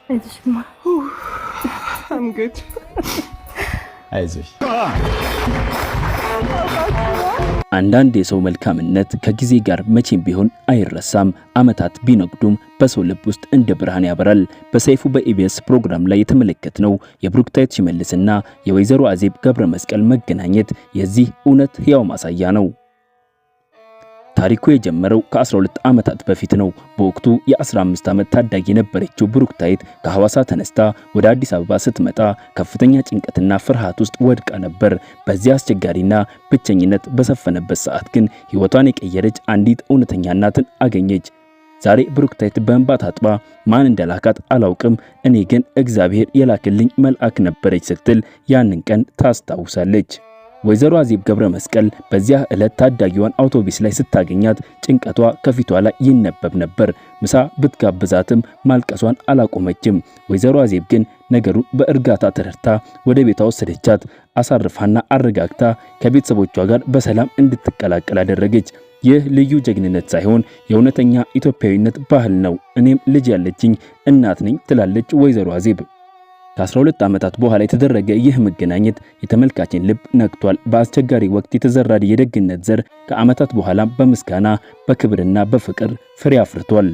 አይዞሽማ። I'm good. አይዞሽ። አንዳንድ የሰው መልካምነት ከጊዜ ጋር መቼም ቢሆን አይረሳም። አመታት ቢነጉዱም በሰው ልብ ውስጥ እንደ ብርሃን ያበራል። በሰይፉ በኢቢኤስ ፕሮግራም ላይ የተመለከትነው የብሩክታይት ሽመልስና የወይዘሮ አዜብ ገብረ መስቀል መገናኘት የዚህ እውነት ሕያው ማሳያ ነው። ታሪኩ የጀመረው ከ12 ዓመታት በፊት ነው። በወቅቱ የ15 ዓመት ታዳጊ የነበረችው ብሩክታይት ከሐዋሳ ተነስታ ወደ አዲስ አበባ ስትመጣ ከፍተኛ ጭንቀትና ፍርሃት ውስጥ ወድቃ ነበር። በዚያ አስቸጋሪና ብቸኝነት በሰፈነበት ሰዓት ግን ሕይወቷን የቀየረች አንዲት እውነተኛ እናትን አገኘች። ዛሬ ብሩክታይት በእንባ ታጥባ ማን እንደላካት አላውቅም፣ እኔ ግን እግዚአብሔር የላክልኝ መልአክ ነበረች ስትል ያንን ቀን ታስታውሳለች። ወይዘሮ አዜብ ገብረ መስቀል በዚያ ዕለት ታዳጊዋን አውቶቡስ ላይ ስታገኛት ጭንቀቷ ከፊቷ ላይ ይነበብ ነበር። ምሳ ብትጋብዛትም ማልቀሷን አላቆመችም። ወይዘሮ አዜብ ግን ነገሩን በእርጋታ ተረድታ ወደ ቤቷ ወሰደቻት። አሳርፋና አረጋግታ ከቤተሰቦቿ ጋር በሰላም እንድትቀላቀል አደረገች። ይህ ልዩ ጀግንነት ሳይሆን የእውነተኛ ኢትዮጵያዊነት ባህል ነው። እኔም ልጅ ያለችኝ እናት ነኝ ትላለች ወይዘሮ አዜብ። ከ12 ዓመታት በኋላ የተደረገ ይህ መገናኘት የተመልካችን ልብ ነክቷል። በአስቸጋሪ ወቅት የተዘራ የደግነት ዘር ከዓመታት በኋላ በምስጋና በክብርና በፍቅር ፍሬ አፍርቷል።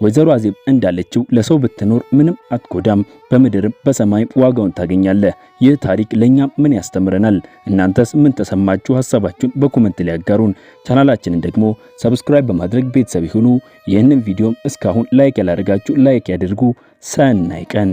ወይዘሮ አዜብ እንዳለችው ለሰው ብትኖር ምንም አትጎዳም፣ በምድርም በሰማይም ዋጋውን ታገኛለህ። ይህ ታሪክ ለኛ ምን ያስተምረናል? እናንተስ ምን ተሰማችሁ? ሐሳባችሁን በኮሜንት ላይ ያጋሩን። ቻናላችንን ደግሞ ሰብስክራይብ በማድረግ ቤተሰብ ይሁኑ። ይህንን ቪዲዮም እስካሁን ላይክ ያላደረጋችሁ ላይክ ያድርጉ። ሰናይ ቀን